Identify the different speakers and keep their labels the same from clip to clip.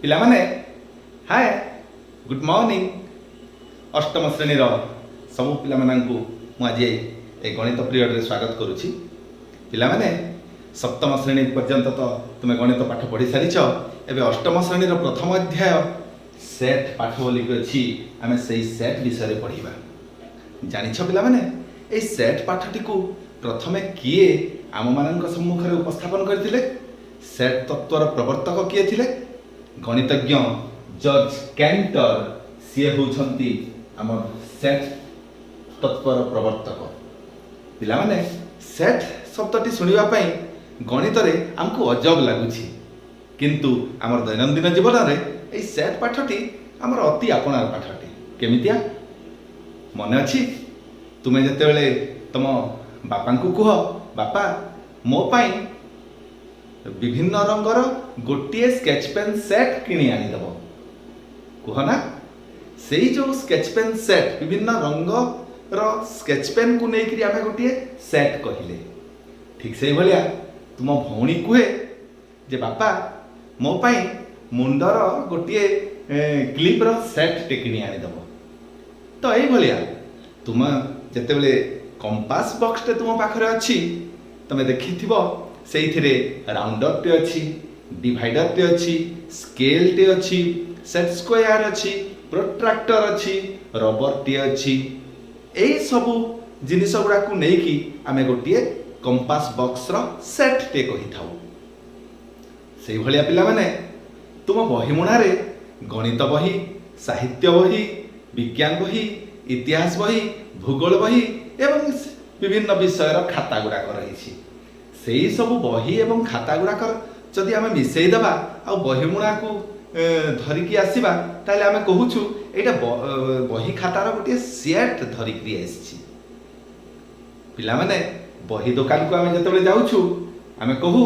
Speaker 1: पिलामाने hi good morning अष्टम श्रेणीर सब पिला आज ए गणित पीरियड रे स्वागत करुछि। पिलामाने सप्तम श्रेणी पर्यंत तो तुम गणित पाठ पढ़ी सारी एवं अष्टम श्रेणीर प्रथम अध्याय सेट पाठ बोली अच्छी आम से सेट विषय पढ़ा जानिछ पिलामाने ए सेट पाठटी को प्रथमे किए आम मान सम्मुख में उपस्थापन करथिले। सेट तत्वर प्रवर्तक किए थिले गणितज्ञ जॉर्ज कैंटर सीए होउछंती आम सेट तत्वर प्रवर्तक। पिलामाने सेट शब्दटी सुनिबा पई गणित रे हमको अजब लगुछि किंतु आमर दैनंदिन जीवन रे ए सेट पाठटी आमर अति आपणार पाठटी केमितिया मने अछि तुमे जते बेले तुम बापा को कह बापा मो पाई विभिन्न रंगर गोटे स्केच पेन सेट किणी आनीदेव कहना से जो स्केच पेन सेट विभिन्न रंग स्केच पेन को लेकर आम गोटे सेट कहले ठीक से भाया तुम भौणी कहे जे बापा मो पाई मुंडर गोटे क्लिप रो सेट टे किणी आनीदेव तो ये तुम जिते बले कंपास बॉक्स टे तुम पाखरे अच्छी तुम देखि से राउंडर टे अच्छी डिवाइडर टे अच्छी स्केल टे अच्छी सेट स्क्वायर अच्छी प्रोट्रैक्टर अच्छी रबर टे अच्छी यही सबू जिनिस गुड़ा को लेकी आमे गोटे कंपास बॉक्स रो सेट टे कही थाउ। से भलिया पिला माने तुम बही मुणारे गणित बही साहित्य बही विज्ञान बही इतिहास बही भूगोल बही एवं विभिन्न विषय खाता गुड़ाक रही से सब बही एवं खाता गुड़ाक जदि आम मिसेदेबा आ बही मुणा को धरिकी आसवा ताले आम कहूछु एटा बही खातार गोटे सेट धरिकी आसी। पिला माने बही दुकान को आम जतबे जाउछु आम कहू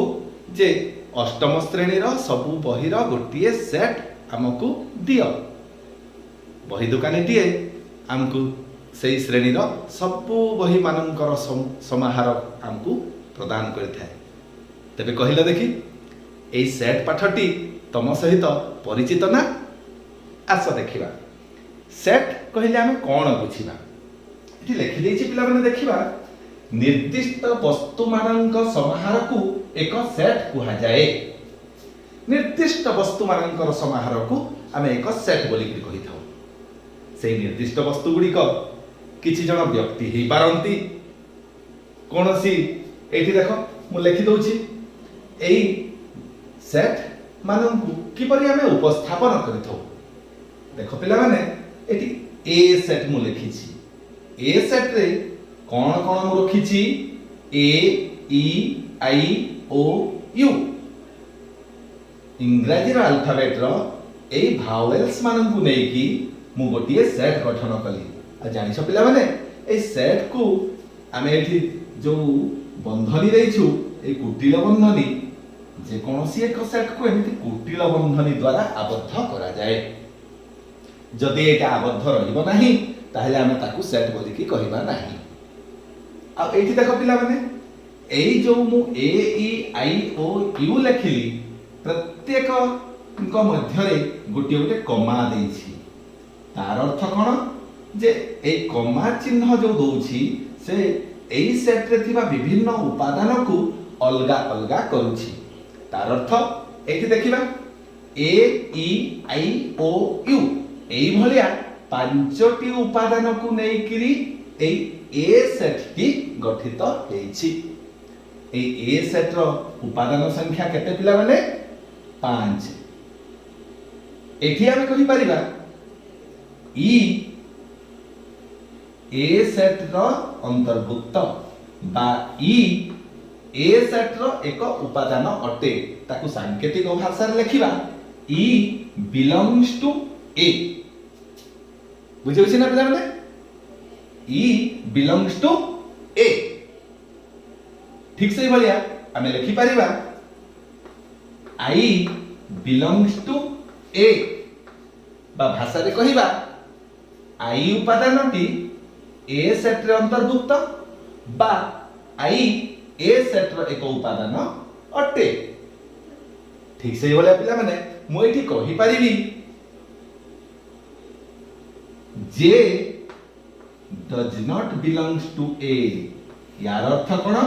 Speaker 1: जे अष्टम श्रेणीर सबु बहीर गोटे सेट आमको दियो बही दुकानीटीए आमको से श्रेणीर सबु बही मानकर समाहार आमको प्रदान करथाय। तेबे कहिला देखि एई सेट पाठटी तम सहित परिचित ना आस देखिबा सेट कहिले आमे कोन बुझिबा एठी लिखि देछि पिला माने देखिबा निर्दिष्ट वस्तु मानक समाहार को एक सेट कुहा जाए। निर्दिष्ट वस्तु मानकर समाहार को आमे एक सेट बोली कहि थाउ। से निर्दिष्ट वस्तु गुड़िक किछि जन व्यक्ति ही पारंती कौन सी एठी देखो मु लिखि दउछि एई सेट माननकु किपरि आमे उपस्थापन करिथौ। देखो पिला माने एठी ए सेट मु लिखिछि ए सेट रे कोन कोन मु रखिछि ए ई आई ओ यू इंग्रजी रो अल्फाबेट रो एई भावेल्स माननकु नेकी मु गोटे सेट गठन कली आ जानिछ पिला माने ए सेट को आमे एठी जो बंधनी देइछु ए कुटिल बंधनी जे कोनोसी एक सेट को एमिति कुटिल बंधनी द्वारा आबद्ध करा जाए। जदि एटा आबद्ध रहिबो नाही ताहले आमे ताकू सेट बोली की कहिबा नाही। आ एठी देखो पिला माने एई जो मु ए ई आई ओ यू लिखिली प्रत्येक को मध्य रे गोटे गोटे कमा देइछि तार अर्थ कौन जे ए कमा चिन्ह जो दउछि से एई सेट रे थिबा विभिन्न उपादान को अलगा अलगा करूछि तार अर्थ एठी देखिबा ए ई आई ओ यू एई भलिया पांचटी उपादान को नेकिरी एई ए सेट की गठित हेछि। एई ए सेट रो उपादान संख्या केते पिला माने 5। एठी आमे कहि परिबा ई ए सेट रो अंतर्भुक्त बा ई ए सेट रो एक उपादान अटे ताकू सांकेतिक भाषा रे लिखिबा ई बिलोंग्स टू ए बुझियो ना पिला माने ई बिलोंग्स टू ए ठीक से भलिया आमे लिखि परिबा आई बिलोंग्स टू ए बा भाषा रे कहिबा आई उपादानटी ए सेट रे अंतर्भुक्त बा आई ए सेट रो एक उपादान अटे ठीक से भलिया पिला माने मु एठी कहि परिबी जे डज नॉट बिलोंग्स टू ए। यार अर्थ कोन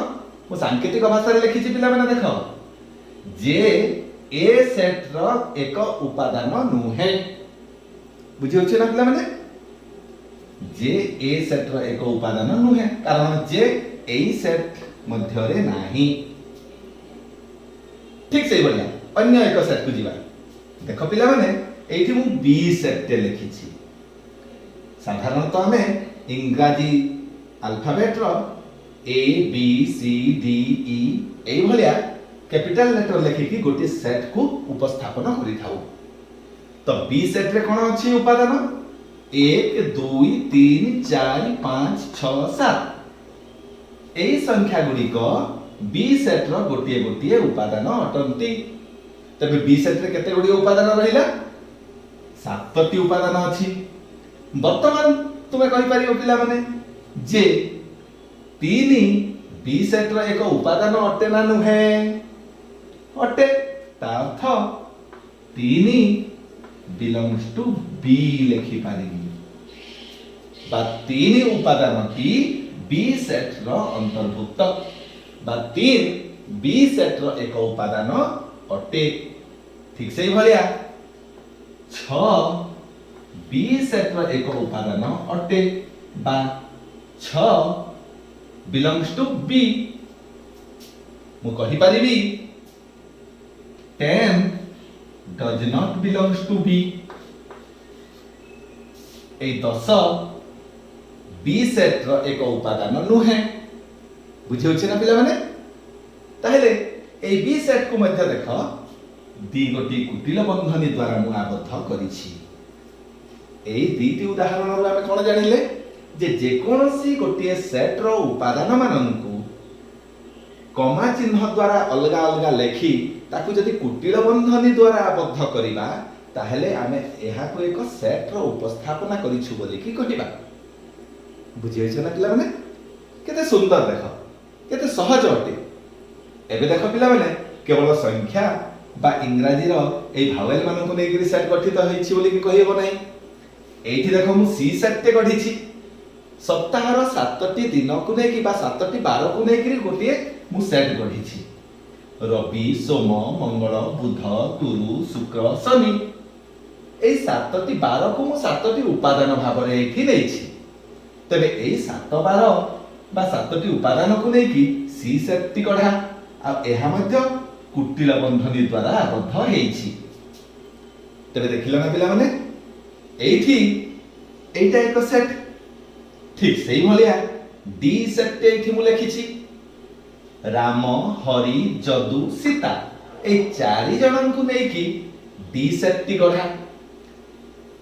Speaker 1: मु सांकेतिक भाषा रे लिखिछि पिला माने देखो जे ए सेट रो एक उपादान नुहे। बुझि होछि ना पिला माने जे ए सेट रो एक उपादान नुहे कारण जे ए सेट मध्य रे नाही। ठीक से बढ़िया अन्य एक सेट को जीवा देख पिला माने एठी मु बी सेट टे लिखिछि। साधारणतः हमें इंग्रजी अल्फाबेट रो A B C D E एई भलिया कैपिटल लेटर लिखिकी गोटे सेट को उपस्थापन करि थाउ। तो बी सेट रे कोन अछि उपादान 1 2 3 4 5 6 7 एई संख्या गुडी को बी सेट रो गोटिए गोटिए उपादान अटंती। तबे बी सेट रे केते गुडी उपादान रहिला 7टी उपादान अछि। वर्तमान तुमे कहि परियो पिला माने जे 3 बी सेट रो एक उपादान अटे ना नुहे अटे ता अर्थ 3 बिलोंग्स टू बी लिखि पारिबी बा 3 उपादान टी बी सेट रो अंतर्भुक्त बा 3 बी सेट रो एक उपादान अटे। ठीक से भलिया 6 बी सेट रो एक उपादान अटे बा 6 बिलोंग्स टू बी। मु कहि परिबी 10 does not belongs to B। ए 10 बी सेट रो एक उपादान नुहे। बुझि होछि ना पिला माने ताहेले ए बी सेट को मध्य देख दी गोटी कुटिल बंधनी द्वारा मु आबद्ध करिछि। एई दीटी उदाहरण रो हम कोन जानिले जे कोनोसी गोटी सेट रो उपादान माननकु कमा चिन्ह द्वारा अलगा अलगा लेखि ताकु जदि कुटिल बंधनी द्वारा आबद्ध करिबा ताहेले आमे एहा को एक सेट रो उपस्थापना करिछु बोली कि कहिबा। बुझि होइछ ना पिला माने केते सुंदर देखो केते सहज अटे। एबे देखो पिला माने केवल संख्या बा इंग्रजी रो ए भावेल मानको नै कि सेट गठित होइछि बोली कि कहिबो नै। एठी देखो मु सी सेट ते गठिछि सप्ताह रो 7टी दिन को नै कि बा 7टी बार को नै कि गोटिए मु सेट गठिछि रवि सोम मंगल बुध गुरु शुक्र शनि ए 7टी बार को मु 7टी उपादान भाव रे एठी लेछि। तबे ए 7 बार बा 7टी उपादान को नै कि सी सेट टी गढा आ एहा मध्य कुटिल बंधनी द्वारा आबद्ध हेछि। तबे देखिलो ना पिला माने एठी एटा एक सेट। ठीक सेही भलिया डी सेट टे एठी मु लेखिछि राम हरि जदु सीता ए 4 जणन को नै कि डी सेट टी गढा।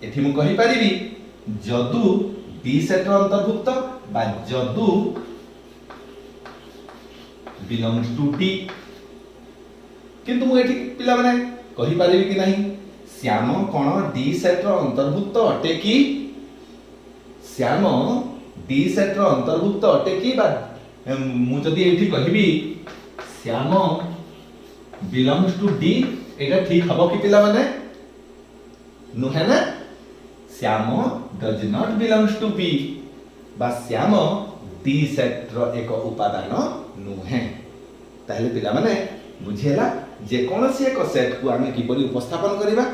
Speaker 1: एठी मु कहि परिबी जदु डी सेट रो अंतर्भुक्त बा जदु बिलोंग्स टू डी। किंतु मु एठी पिला माने कहि परिबी कि नाही श्याम कोन डी सेट रो अंतर्भुक्त अटे कि श्याम डी सेट रो अंतर्भुक्त अटे कि बा मु जदि एठी कहिबी श्याम बिलोंग्स टू डी एटा ठीक हबो कि पिला माने नुहे ना। Shyam does not belongs to B बा श्याम डी सेट रो एक उपादान नुहे। ताहेले पिला माने बुझियला जे कोनोसी एक सेट को आमे किपरि उपस्थापन करिबा।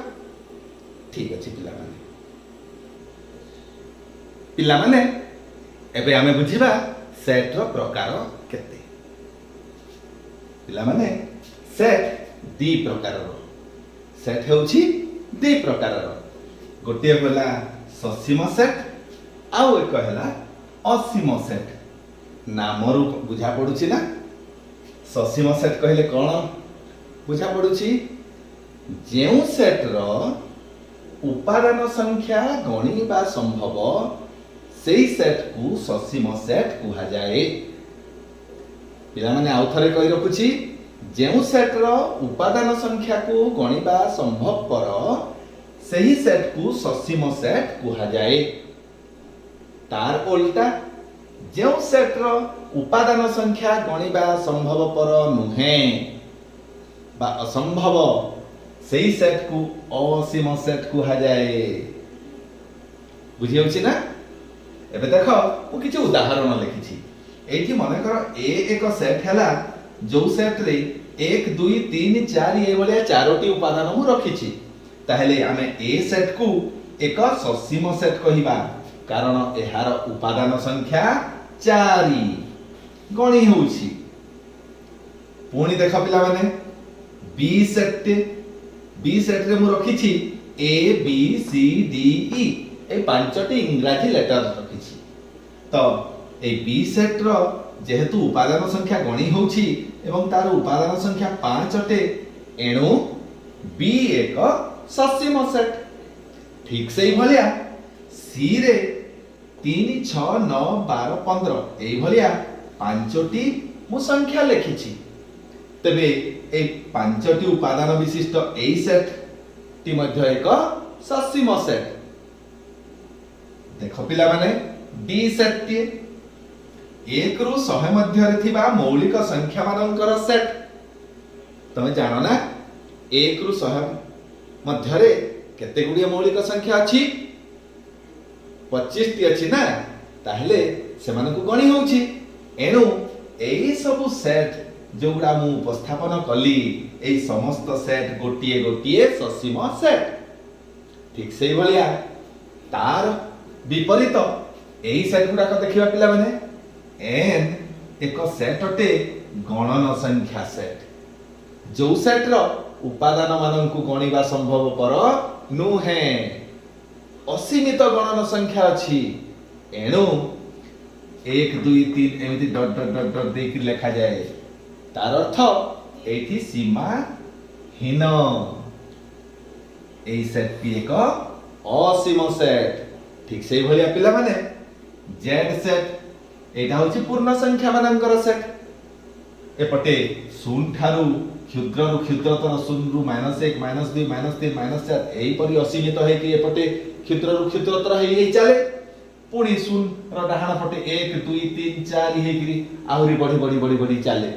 Speaker 1: ठीक अछि पिला माने एबे आमे बुझिबा सेट रो प्रकार केते। पिला माने सेट दी प्रकार रो सेट हेउछि दी प्रकार रो गोटे होला ससीम सेट आउ एक हैला असीम सेट। नामरु बुझा पडुछि ना ससीम सेट कहले कोन बुझा पडुछि जेउ सेट रो उपादान संख्या गणिबा संभव सेही सेट को ससीम सेट कुहा जाए। पिला माने आउ थरे कहि रखुछि जेउ सेट रो उपादान संख्या को गणिबा संभव पर सेही सेट को ससीम सेट कुहा जाए। तार उल्टा जेउ सेट रो उपादान संख्या गणिबा संभव पर नुहे बा असंभव सेही सेट को असीम सेट कहा जाए। बुझी होछि ना? एबे देखो मु किछि उदाहरण लिखिछि। एठी मने कर ए एक सेट हैला जो सेट रे 1 2 3 4 ए भलिया चारोटी उपादान मु रखिछि। ताहेले आमे ए सेट को एक ससीम सेट कहिबा कारण एहार उपादान संख्या 4 गणी होछि। पुणी देख पिला माने बी सेट रे मु रखिछि A B C D E ए पांचटी इंग्राजी लेटर रखिछि। तो ए बी सेट रो जेहेतु उपादान संख्या गणी होछि एवं तार उपादान संख्या 5 अटे एणु बी एक ससीम सेट। ठीक से ही भलिया सी रे 3 6 9 12 15 ए भलिया पांचटी मु संख्या लिखिछि। तबे ए पांचटी उपादान विशिष्ट ए सेट टी मध्य एक ससीम सेट। देखो पिला माने डी सेट टी 1 रु 100 मध्य रे थिबा मौलिक संख्या मानकर सेट। तमे जानो ना 1 रु 100 मध्य रे केते गुडी मौलिक संख्या अछि? 25 टी अछि ना। ताहले सेमान को गणी होछि। एनु एई सब सेट जोगुडा मु उपस्थापन कली एई समस्त सेट गोटिए गोटिए ससीम सेट। ठीक सेही भलिया तार विपरीत एई सेट गुडा को देखिबा पिला माने एन एक सेट अटे गणन संख्या सेट। जो सेट रो उपादान मानन को गणिबा संभव पर नुहे असीमित गणन संख्या अछि। एणु 1 2 3 एमिति डॉट डॉट डॉट डॉट देकी लिखा जाए। तार अर्थ एठी सीमा हीन एई सेट पी एक असीम सेट। ठीक से भलिया पिला माने जेड सेट एटा होछि पूर्ण संख्या मानकर सेट। एपटे शून्य ठारू क्षुद्र रु क्षुद्रतर शून्य रु -1 -2 -3 -4 एई परि असीमित है कि एपटे क्षुद्र रु क्षुद्रतर हेई चले। पुणी शून्य रो डाहाण पटे 1 2 3 4 हेकिरी आहुरी बढ़ी बढ़ी बढ़ी बढ़ी चले।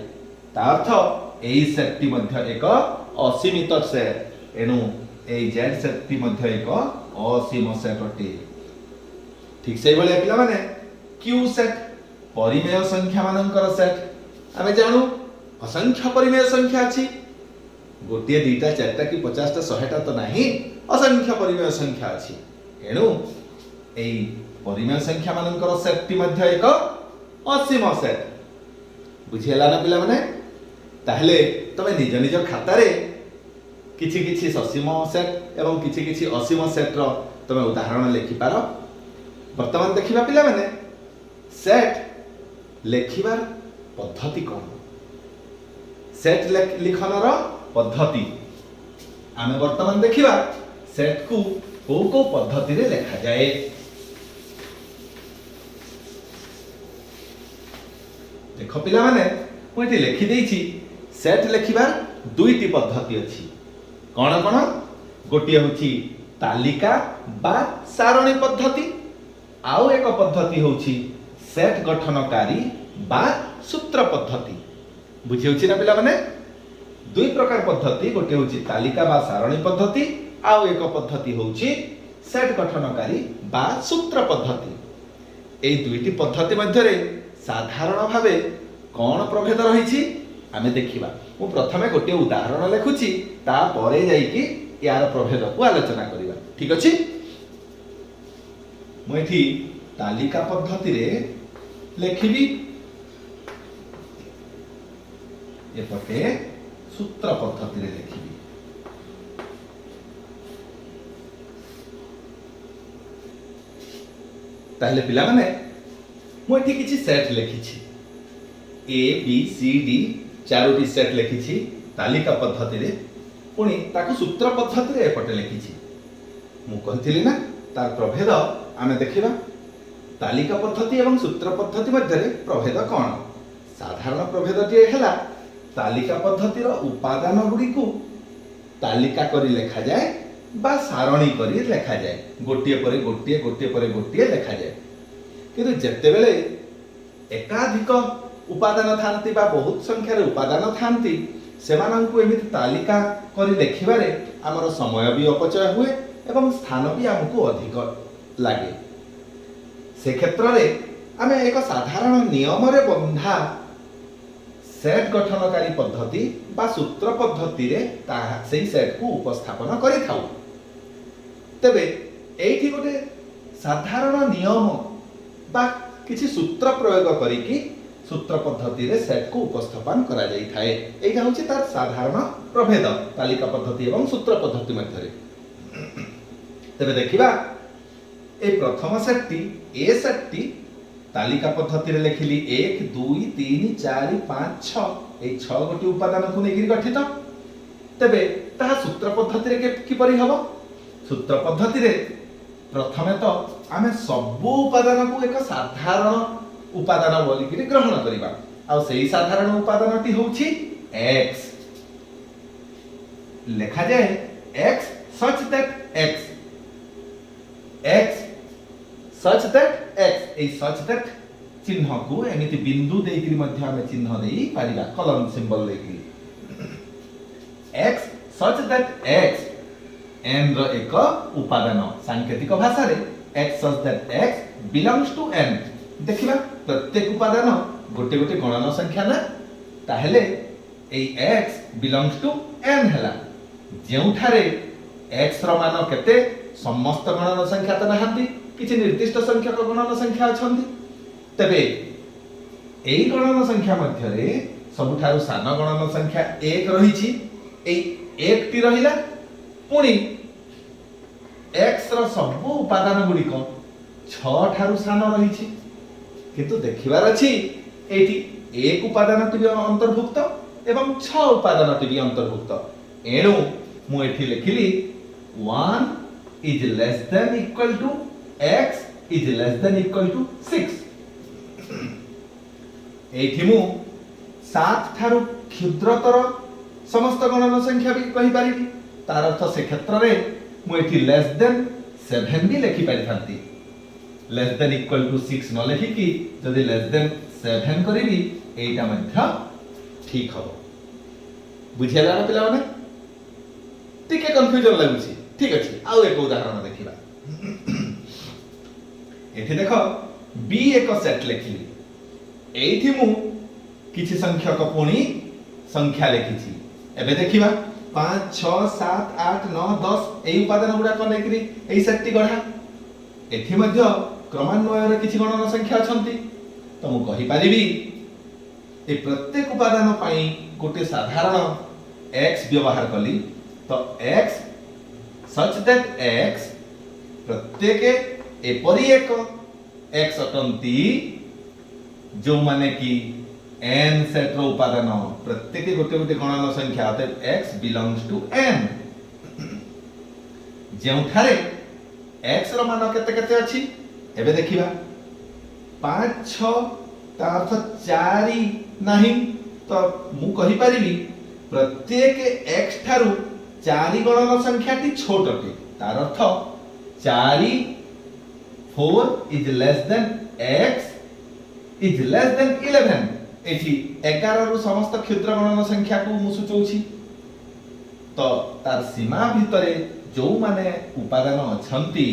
Speaker 1: ता अर्थ एई सेट टी मध्य एक असीमित सेट। एनु एई जेड सेट टी मध्य एक असीम सेट अटे। ठीक से भले पिला माने क्यू सेट परिमेय संख्या मानकर सेट। आमे जानू असंख्य परिमेय संख्या अछि। गोटिए दुईटा चारटा कि 50 टा 100 टा तो नाही, असंख्य परिमेय संख्या अछि। एणु एई परिमेय संख्या मानकर सेट टी मध्य एक असीम सेट। बुझियला ना पिला माने? ताहले तमे निज निज खाता रे किछि किछि ससीम सेट एवं किछि किछि असीम सेट रो तमे उदाहरण लिखि पारो। वर्तमान देखिबा पिला माने सेट लेखिबार पद्धति कोन? सेट लिखनर पद्धति आमे वर्तमान देखिबा सेट को को पद्धति रे लिखा जाए। देखो पिला माने मु एठी लिखि देइछि सेट लेखिबार दुईटी पद्धति अछि। कोन कोन? गोटिए होछि तालिका बा सारणी पद्धति, आउ एक पद्धति होछि सेट गठनकारी बा सूत्र पद्धति। बुझि होछि ना पिला माने? दुई प्रकार पद्धति, गोटे होछि तालिका बा सारणी पद्धति, आउ एक पद्धति होछि सेट गठनकारी बा सूत्र पद्धति। एई दुईटी पद्धति मध्य रे साधारण भावे कोन प्रभेद रहिछि आमे देखिबा। मु प्रथमे गोटे उदाहरण लेखुछि, ता परे जाई कि यार प्रभेद को आलोचना करिबा। ठीक अछि? मु एठी तालिका पद्धति रे लेखिबी, एपटे सूत्र पद्धति रे लेखिबी। ताहले पिला माने मु एठी किछि सेट लेखिछि। ए बी सी डी चारोटी सेट लेखिछि तालिका पद्धति रे, पुणी ताकु सूत्र पद्धति रे एपटे लेखिछि। मु कहथिली ना तार प्रभेद आमे देखिबा। तालिका पद्धति एवं सूत्र पद्धति मध्य रे प्रभेद कोन? साधारण प्रभेदटी हैला तालिका पद्धतिर उपादान गुडी को तालिका करी लेखा जाए बा सारणी करी लेखा जाए। गोटिए परे गोटिए गोटिए परे गोटिए लेखा जाए। किंतु जेते बेले एकाधिक उपादान थांती बा बहुत संख्यार उपादान थांती सेमानंकु एमिति तालिका करी लेखिबारे आमर समय भी अपचय हुए एवं स्थान भी आमको अधिक लागे। से क्षेत्र में आमे एक साधारण नियम रे बंधा सेट गठनकारी पद्धति बा सूत्र पद्धति रे सेही सेट को उपस्थापन करि थाउ। तेबे एठी गोटे साधारण नियम बा किछि सूत्र प्रयोग करिकी सूत्र पद्धति रे सेट को उपस्थापन करा जाई थाए। एटा होछि तार साधारण प्रभेद तालिका पद्धति एवं सूत्र पद्धति मध्य। तेबे देखिबा ए प्रथम सेटटी ए सेटटी तालिका पद्धति रे लेखिली 1 2 3 4 5 6 ए 6 गोटी उपादान को नेगिरी गठित। तेबे ताहा सूत्र पद्धति रे किपरि हबो? सूत्र पद्धति रे प्रथमे तो आमे सब उपादान को एक साधारण उपादान बोली कि ग्रहण करिबा। आ सेही साधारण उपादानटी होछि x। लेखा जाए x such that x such that x A such that चिन्ह को एमिति बिंदु देइकरी मध्य आमे चिन्ह देई पारिबा कलम सिंबल लेकरी x such that x n रो एक उपादान सांकेतिक भाषा रे x such that x belongs to n। देखिबा प्रत्येक उपादान गोटे गोटे गणन संख्या ना ताहेले ए x belongs to n हला। जेउठारे x रो मान केते समस्त गणन संख्या त नहांती किछि निर्दिष्ट संख्यक गणन संख्या अछंती। तबे एई गणन संख्या मध्य रे सबुठारु सान गणन संख्या 1 रहिछि। एई 1 टी रहिला पुणी x रो सब उपादान गुडी को 6 ठारु सान रहिछि। किंतु देखिबार अछि एठी एक उपादान टी अंतर्भुक्त एवं 6 उपादान टी अंतर्भुक्त। एणु मु एठी लिखिली 1 is less than equal to x is less than equal to 6। एठी मु 7 ठारु क्षुद्रतर समस्त गणन संख्या भी कहि पारिबी। तार अर्थ से क्षेत्र रे मु एठी लेस देन 7 भी लिखि पारि थांती। लेस देन इक्वल टू 6 न लिखि कि जदि लेस देन 7 करिबी एटा मध्य ठीक हबो। बुझियला ना पिला माने? टिके कंफ्यूजन लागुची। ठीक अछि आउ एक उदाहरण देखिबा। एठी देखो b एक सेट लेखिली। एठी मु किछि संख्यक पुणी संख्या लेखिछि। एबे देखिबा 5 6 7 8 9 10 एई उपादान गुडा को नेकरी एई सेटटी गढा। एठी मध्य क्रमान्वय रे किछि गणन संख्या अछंती। तो मु कहि परिबी ए प्रत्येक उपादान पई गोटे साधारण x व्यवहार कली। तो x such that x प्रत्येक एपरि एक x अटंती जो माने कि n सेट रो उपादान प्रत्येक गोटे गोटे गणन संख्या अतः x belongs to n। जेउठारे x रो मान केते केते अछि एबे देखिबा 5 6 ता अर्थ 4 नाही। तो मु कहि परिबी प्रत्येक x ठारु 4 गणन संख्याटी छोटटे। तार अर्थ 4 4 is less than x is less than 11। एठी 11 रु समस्त क्षुद्र गणन संख्या को मु सूचौछि। तो तार सीमा भितरे जो माने उपादान अछंती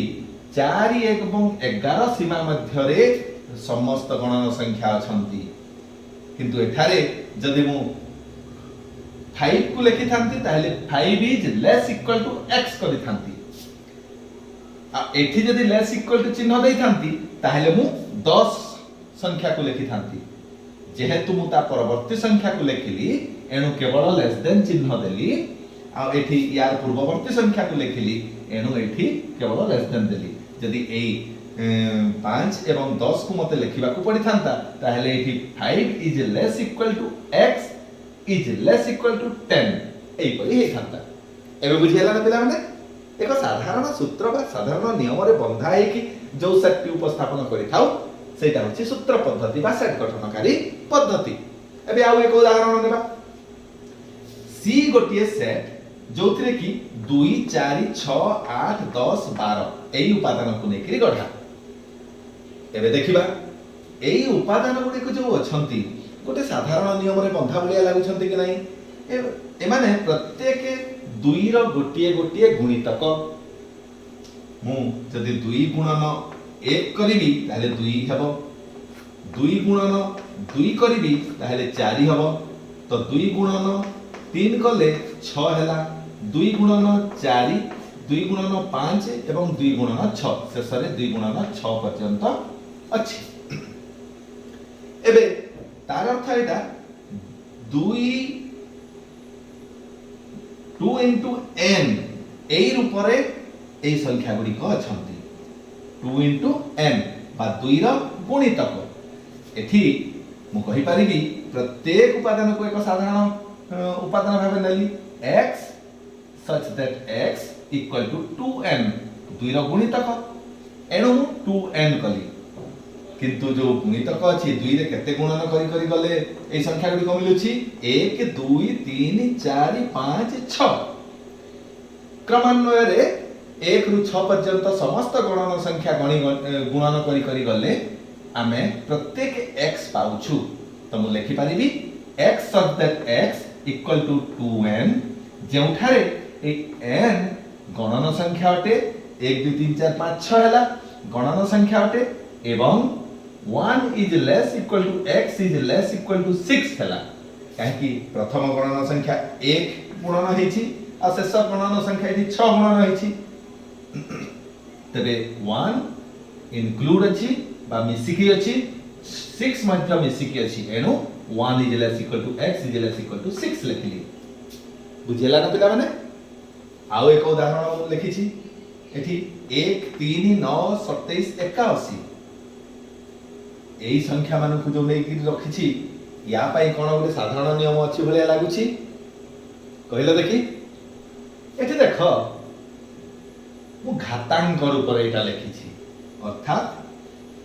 Speaker 1: 4 एवं 11 सीमा मध्य रे समस्त गणन संख्या अछंती। किंतु एठारे जदि मु 5 को लेखि थांती ताहले 5 is less equal to x करि थांती। आ एठी जदि less equal to चिन्ह देई थांती ताहले मु 10 संख्या को लेखि थांती। जेहेतु मु ता परवर्ती संख्या को लेखिली एणु केवल लेस देन चिन्ह देली। आ एठी यार पूर्ववर्ती संख्या को लेखिली एणु एठी केवल लेस देन देली। जदि एई 5 एवं 10 को मते लेखिबा को पड़ी थांता ताहले एठी 5 is less equal to x is less equal to 10 एई परि हे थांता। एबे बुझियला ना पिला माने? एक साधारण सूत्र बा साधारण नियम रे बंधा है कि जो सेट उपस्थापन करि थाउ सेटा होछि सूत्र पद्धति बा सेट गठनकारी पद्धति। एबे आउ एक उदाहरण देबा। C गोटिए सेट जोथिरे कि 2 4 6 8 10 12 एई उपादान को नेकरी गढा। एबे देखिबा एई उपादान गुडी को जो अछंती गोटे साधारण नियम रे बंधा बलिया लागुछंती कि नाही? एमाने प्रत्येक दुई रो गोटिए गोटिए गुणितक मु जदि 2 गुणन 1 करिवि ताले 2 हेबो 2 गुणन 2 करिवि ताले 4 हेबो तो 2 गुणन 3 कले 6 हैला 2 गुणन 4 2 गुणन 5 एवं 2 गुणन 6 शेष रे 2 गुणन 6 पर्यंत अछि एबे तार अर्थ एटा 2 into n एई रूपरे एई संख्या गुडी को अछंती 2 into n बा 2 रो गुणितक एठी मु कहि परिबी प्रत्येक उपादान को एक साधारण उपादान भाबे नेली x such that x equal to 2n 2 row गुणितक एणु 2n कली किंतु जो गुणितक अछि 2 रे केते गुणन करी गले ए संख्या गुडी को मिलुछि 1 2 3 4 5 6 क्रमान्वय रे 1 रु 6 पर्यंत समस्त गणन संख्या गुणन करी गले आमे प्रत्येक x पाउछु तो मु लिखि परिबी x such that x equal to 2n जेउठारे A n गणन संख्या अटे 1 2 3 4 5 6 हैला गणन संख्या अटे एवं 1 is less equal to x is less equal to 6 हैला काहे कि प्रथम गणन संख्या 1 गुणन हेछि आ शेष गणन संख्या एठी 6 गुणन हेछि तबे 1 इंक्लूड अछि बा मिसिकी अछि 6 मध्य मिसिकी अछि एनु 1 is less equal to x is less equal to 6 लिखिली बुझिला ना पिला माने आउ एक उदाहरण लिखि छी एठी 1 3 9 27 81 एई संख्या मानकु जो नै कि रखि छी या पाई कोन गोटे साधारण नियम अछि भले लागु छी कहिला देखि एठी देख मु घातांक रूप रे एटा लिखि छी अर्थात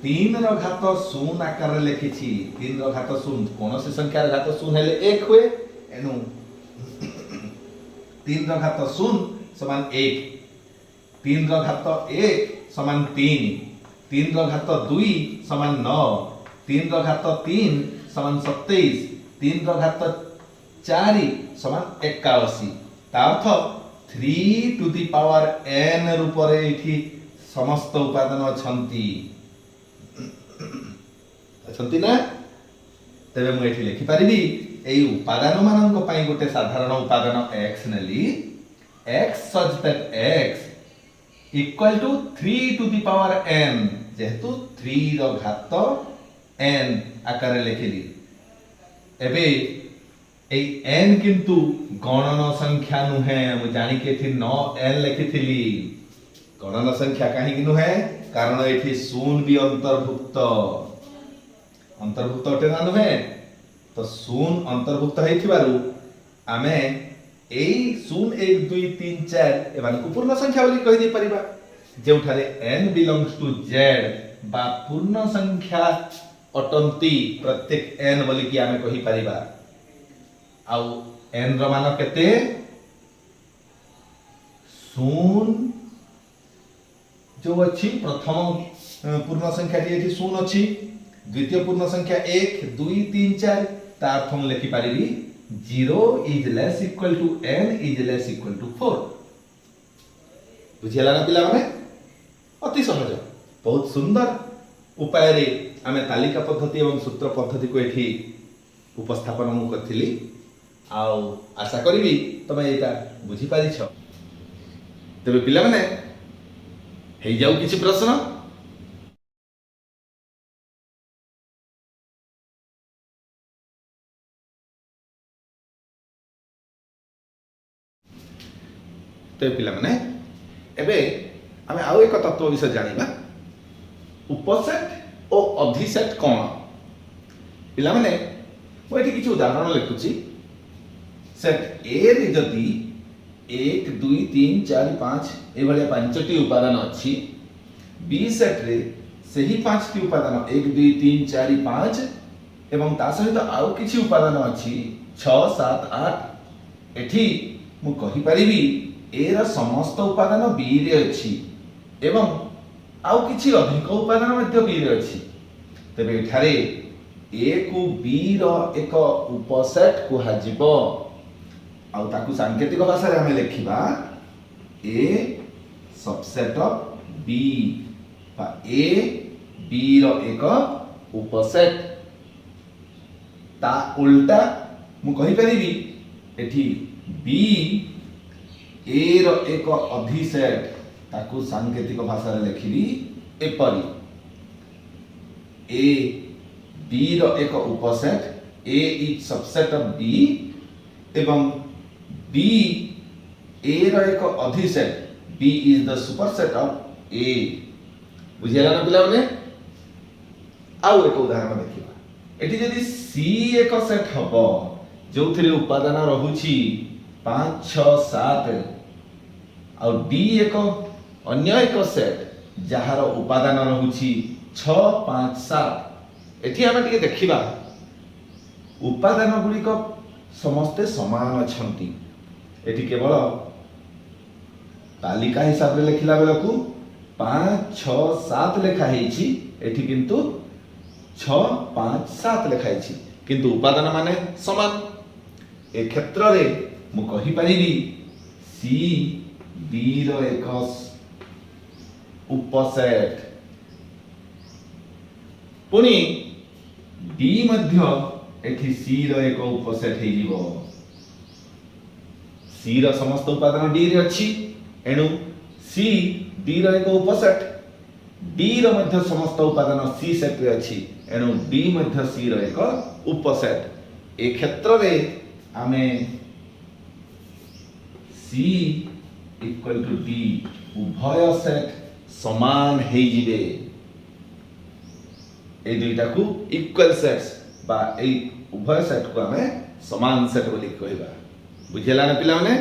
Speaker 1: 3 रो घात 0 आकार रे लिखि छी 3 रो घात 0 कोन से संख्या रे घात 0 हेले 1 होए एनु 3 रो घात 0 समान 1 3 रो घात 1 समान 3 3 रो घात 2 समान 9 3 रो घात 3 समान 27 3 रो घात 4 समान 81 ता अर्थ 3 टू द पावर n रूप रे एठी समस्त उपादान अछंती अछंती ना तबे मु एठी लिखि परिबी एई उपादान मानन पई गोटे साधारण उपादान x Nelly x such that x equal to 3 to the power n जेहेतु 3 रो घात n आकार लिखिली एबे ए n किंतु गणन संख्या नुहे मु जानि के थी 9n लिखिथिली गणन संख्या काहे कि नुहे कारण एठी 0 भी अंतर्भुक्त अटे ना नुहे तो 0 अंतर्भुक्त हेथिबारु आमे एई 0 1 2 3 4 एबान को पूर्ण संख्या बोली कहि दे परिबा जेउठारे n belongs to z बा पूर्ण संख्या अटंती प्रत्येक n बोली कि आमे कहि परिबा आउ n रो मान केते 0 जो अछि प्रथम पूर्ण संख्या एठी 0 अछि द्वितीय पूर्ण संख्या 1 2 3 4 ता अर्थ हम लिखि परिबी 0 is less equal to n is less equal to 4 बुझिला ना पिला माने अति सहज बहुत सुंदर उपाय रे आमे तालिका पद्धति एवं सूत्र पद्धति को एठी उपस्थापन मु करथिली आउ आशा करिवि तमे एटा बुझि पारि छ तबे पिला माने हेइ जाऊ किछि प्रश्न तो पिला माने एबे आमे आउ एक तत्व विषय जानिबा उपसेट ओ अधिसेट कोन पिला माने मो एठी किछु उदाहरण लिखुची सेट ए रे जदी 1 2 3 4 5 ए भलिया पांचटी उपादान अछि बी सेट रे सेही पांचटी उपादान 1 2 3 4 5 एवं ता सहित आउ किछि उपादान अछि 6 7 8 एठी मु कहि परिबी ए रा समस्त उपादान बी रे अछि एवं आउ किछि अधिक उपादान मध्य बी रे अछि तबे एठारे ए को बी रो एक उपसेट कुहा जिवो आउ ताकू सांकेतिक भाषा रे हमें लिखिबा ए सबसेट ऑफ बी बा ए बी रो एक उपसेट ता उल्टा मु कहि परिबी एठी बी ए रो एक अधिसेट ताकू सांकेतिक भाषा रे लिखिबी एपरी ए बी रो एक उपसेट A is subset of B एवं बी ए रो एक अधिसेट B is the superset of A बुझिला ना पिला माने आउ एक उदाहरण देखिबा एठी जदी सी एक सेट हबो जोथिरे उपादान रहुछि 5 6 7 आ डी एक अन्य एक सेट जहार उपादान रहुछि 6 5 7 एठी हम टिके देखिबा उपादान गुडी को समस्ते समान अछंती एठी केवल तालिका हिसाब रे लिखिला बेलकू 5 6 7 लेखा हेछि एठी किंतु 6 5 7 लेखा हेछि किंतु उपादान माने समान ए क्षेत्र रे मु कहि परिबी सी बी रो एक उपसेट पुनी डी मध्य एठी सी रो एक उपसेट हे जीवो सी रो समस्त उपादान डी रे अछि एणु सी डी रो एक उपसेट डी रो मध्य समस्त उपादान सी सेट रे अछि एणु डी मध्य सी रो एक उपसेट ए क्षेत्र रे आमे सी इक्वल टू डी उभय सेट समान हे जिवे ए दुईटा को इक्वल सेट्स बा ए उभय सेट को हमें समान सेट बोली कहबा बुझिला ना पिला माने